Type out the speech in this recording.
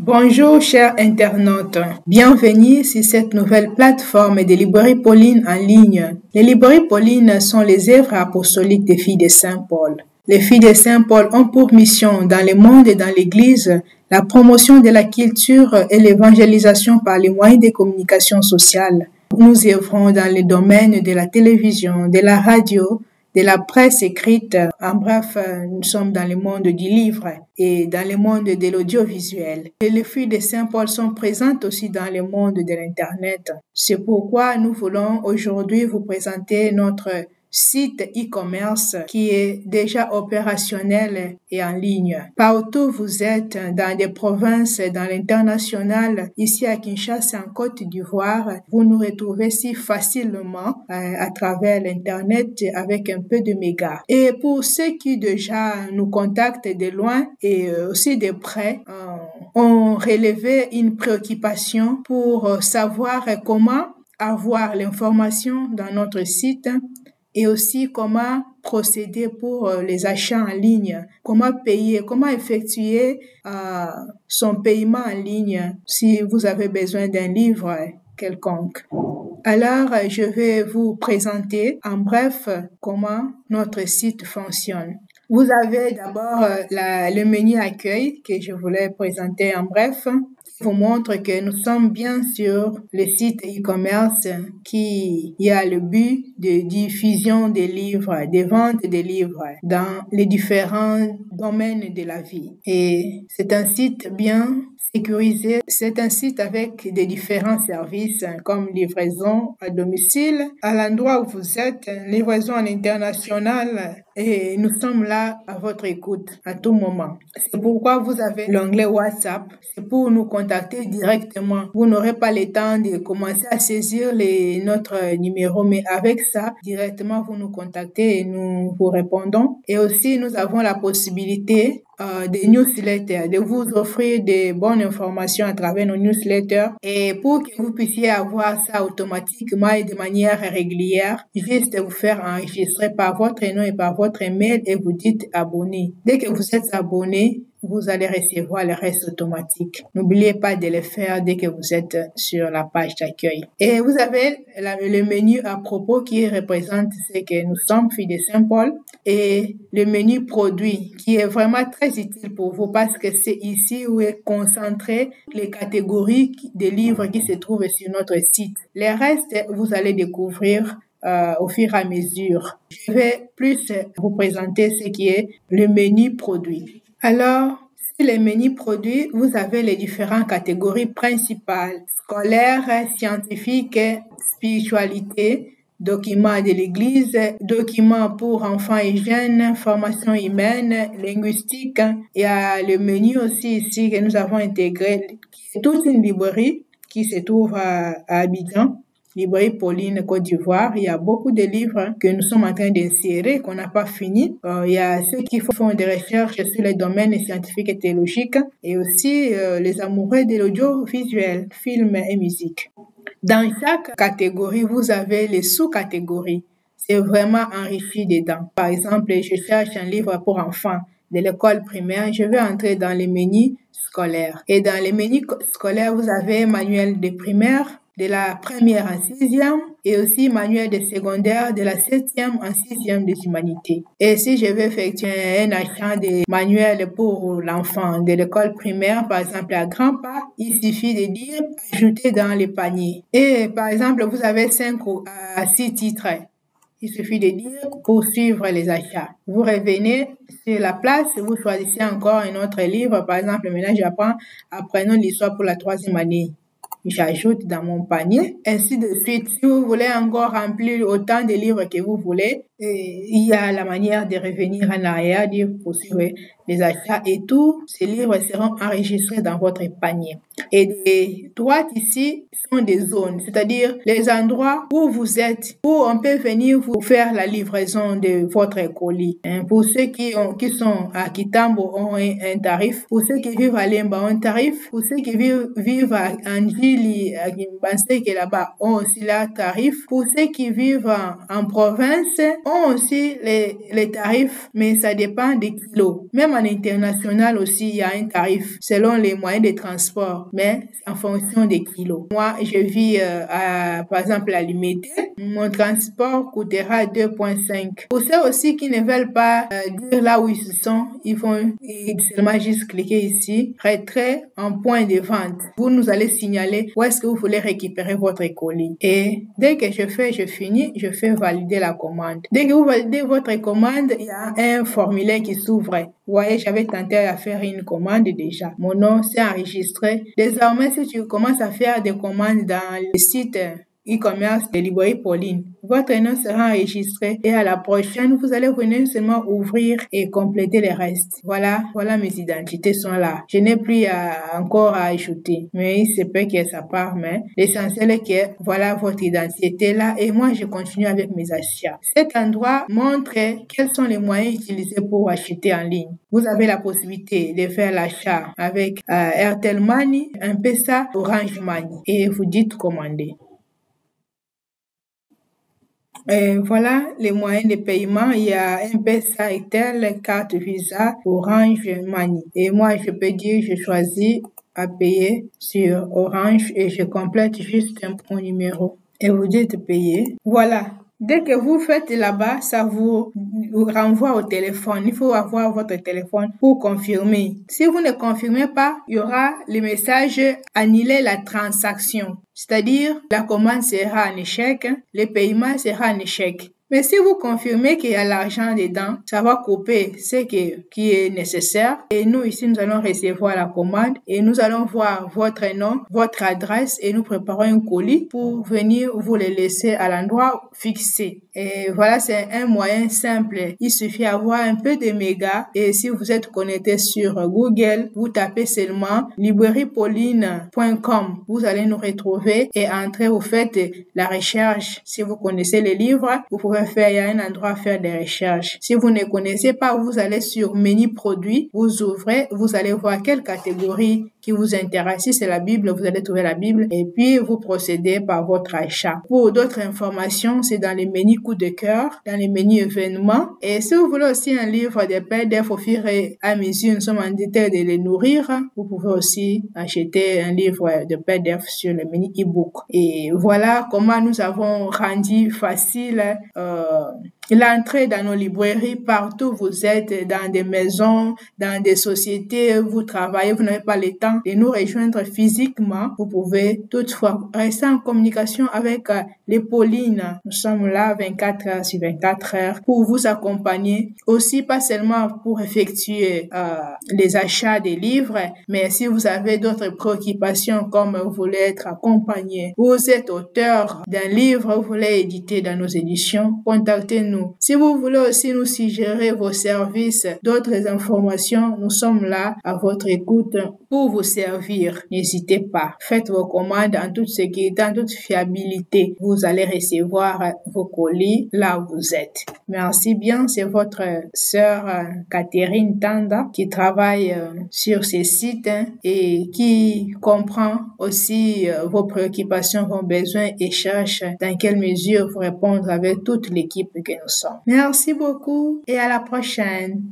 Bonjour chers internautes, bienvenue sur cette nouvelle plateforme des librairies Pauline en ligne. Les librairies Pauline sont les œuvres apostoliques des filles de Saint-Paul. Les filles de Saint-Paul ont pour mission dans le monde et dans l'Église la promotion de la culture et l'évangélisation par les moyens de communication sociale. Nous œuvrons dans les domaines de la télévision, de la radio, de la presse écrite. En bref, nous sommes dans le monde du livre et dans le monde de l'audiovisuel. Et les filles de Saint-Paul sont présentes aussi dans le monde de l'Internet. C'est pourquoi nous voulons aujourd'hui vous présenter notre site e-commerce qui est déjà opérationnel et en ligne. Partout vous êtes, dans des provinces, dans l'international, ici à Kinshasa, en Côte d'Ivoire, vous nous retrouvez si facilement à travers l'Internet avec un peu de mégas. Et pour ceux qui déjà nous contactent de loin et aussi de près, ont relevé une préoccupation pour savoir comment avoir l'information dans notre site et aussi comment procéder pour les achats en ligne, comment payer, comment effectuer son paiement en ligne si vous avez besoin d'un livre quelconque. Alors, je vais vous présenter en bref comment notre site fonctionne. Vous avez d'abord le menu accueil que je voulais présenter en bref. Vous montre que nous sommes bien sur le site e-commerce qui a le but de diffusion des livres, des ventes des livres dans les différents domaines de la vie. Et c'est un site bien sécurisé. C'est un site avec des différents services comme livraison à domicile, à l'endroit où vous êtes, livraison à l'international, et nous sommes là à votre écoute à tout moment. C'est pourquoi vous avez l'onglet WhatsApp. C'est pour nous contacter directement. Vous n'aurez pas le temps de commencer à saisir notre numéro, mais avec ça, directement, vous nous contactez et nous vous répondons. Et aussi, nous avons la possibilité des newsletters, de vous offrir des bonnes informations à travers nos newsletters. Et pour que vous puissiez avoir ça automatiquement et de manière régulière, juste vous faire enregistrer par votre nom et par votre email et vous dites abonné. Dès que vous êtes abonné, vous allez recevoir le reste automatique. N'oubliez pas de le faire dès que vous êtes sur la page d'accueil. Et vous avez le menu à propos qui représente ce que nous sommes, filles de Saint-Paul, et le menu produit qui est vraiment très utile pour vous parce que c'est ici où est concentré les catégories des livres qui se trouvent sur notre site. Les restes, vous allez découvrir au fur et à mesure. Je vais plus vous présenter ce qui est le menu produit. Alors, sur les menus produits, vous avez les différentes catégories principales: scolaire, scientifique, spiritualité, documents de l'Église, documents pour enfants et jeunes, formation humaine, linguistique. Il y a le menu aussi ici que nous avons intégré, qui est toute une librairie qui se trouve à Abidjan. Librairie Pauline, Côte d'Ivoire. Il y a beaucoup de livres que nous sommes en train d'insérer, qu'on n'a pas fini. Il y a ceux qui font des recherches sur les domaines scientifiques et théologiques et aussi les amoureux de l'audiovisuel, film et musique. Dans chaque catégorie, vous avez les sous-catégories. C'est vraiment enrichi dedans. Par exemple, je cherche un livre pour enfants de l'école primaire. Je vais entrer dans les menus scolaires. Et dans les menus scolaires, vous avez manuel de primaire, de la première en sixième et aussi manuel de secondaire de la septième en sixième des humanités. Et si je veux effectuer un achat de manuel pour l'enfant de l'école primaire, par exemple à grands pas, il suffit de dire ajouter dans le panier. Et par exemple, vous avez 5 à 6 titres. Il suffit de dire poursuivre les achats. Vous revenez sur la place, vous choisissez encore un autre livre. Par exemple, maintenant apprenons l'histoire pour la 3e année. J'ajoute dans mon panier, ainsi de suite. Si vous voulez encore remplir autant de livres que vous voulez, il y a la manière de revenir en arrière, de poursuivre les achats et tous ces livres seront enregistrés dans votre panier. Et de droite ici sont des zones, c'est-à-dire les endroits où vous êtes, où on peut venir vous faire la livraison de votre colis. Pour ceux qui sont à Kitambo, ont un tarif. Pour ceux qui vivent à Lemba, ont un tarif. Pour ceux qui vivent à Anjili, à Kimbanse, qui est là-bas, ont aussi leur tarif. Pour ceux qui vivent en province, ont aussi les tarifs, mais ça dépend des kilos. Même en international aussi, il y a un tarif selon les moyens de transport, mais en fonction des kilos. Moi, je vis par exemple à Limité. Mon transport coûtera 2,5. Pour ceux aussi qui ne veulent pas dire là où ils sont, ils vont seulement juste cliquer ici, retrait en point de vente. Vous nous allez signaler où est-ce que vous voulez récupérer votre colis. Et dès que je finis, je fais valider la commande. Dès que vous validez votre commande, il y a un formulaire qui s'ouvre. Vous voyez, j'avais tenté à faire une commande déjà. Mon nom s'est enregistré. Désormais, si tu commences à faire des commandes dans le site e-commerce de Librairie Pauline, votre nom sera enregistré et à la prochaine, vous allez venir seulement ouvrir et compléter les restes. Voilà, mes identités sont là. Je n'ai plus encore à ajouter, mais il se peut que ça part, mais l'essentiel est que voilà votre identité là et moi je continue avec mes achats. Cet endroit montre quels sont les moyens utilisés pour acheter en ligne. Vous avez la possibilité de faire l'achat avec Airtel Money, M-Pesa, Orange Money et vous dites commander. Et voilà les moyens de paiement. Il y a M-Pesa, Airtel, carte Visa, Orange Money. Et moi, je peux dire, je choisis à payer sur Orange et je complète juste mon numéro. Et vous dites payer. Voilà. Dès que vous faites là-bas, ça vous renvoie au téléphone. Il faut avoir votre téléphone pour confirmer. Si vous ne confirmez pas, il y aura le message annuler la transaction. C'est-à-dire, la commande sera en échec, le paiement sera en échec. Mais si vous confirmez qu'il y a l'argent dedans, ça va couper ce qui est nécessaire. Et nous, ici, nous allons recevoir la commande et nous allons voir votre nom, votre adresse et nous préparons un colis pour venir vous le laisser à l'endroit fixé. Et voilà, c'est un moyen simple. Il suffit d'avoir un peu de mégas et si vous êtes connecté sur Google, vous tapez seulement librairiepauline.com. Vous allez nous retrouver et entrer, vous faites la recherche. Si vous connaissez les livres, vous pouvez faire, il y a un endroit à faire des recherches. Si vous ne connaissez pas, vous allez sur menu produits, vous ouvrez, vous allez voir quelle catégorie qui vous intéresse. Si c'est la Bible, vous allez trouver la Bible et puis vous procédez par votre achat. Pour d'autres informations, c'est dans les menus coup de cœur, dans les menus événements. Et si vous voulez aussi un livre de PDF au fur et à mesure, nous sommes en détail de les nourrir, vous pouvez aussi acheter un livre de PDF sur le menu e-book. Et voilà comment nous avons rendu facile l'entrée dans nos librairies partout où vous êtes, dans des maisons, dans des sociétés, vous travaillez, vous n'avez pas le temps de nous rejoindre physiquement. Vous pouvez toutefois rester en communication avec les Paulines. Nous sommes là 24 heures sur 24 heures pour vous accompagner. Aussi, pas seulement pour effectuer les achats des livres, mais si vous avez d'autres préoccupations comme vous voulez être accompagné, vous êtes auteur d'un livre, vous voulez éditer dans nos éditions, contactez-nous. Si vous voulez aussi nous suggérer vos services, d'autres informations, nous sommes là à votre écoute pour vous servir. N'hésitez pas. Faites vos commandes en toute sécurité, en toute fiabilité. Vous allez recevoir vos colis là où vous êtes. Merci bien. C'est votre sœur Catherine Tanda qui travaille sur ces sites et qui comprend aussi vos préoccupations, vos besoins et cherche dans quelle mesure vous répondre avec toute l'équipe que nous sommes. Merci beaucoup et à la prochaine.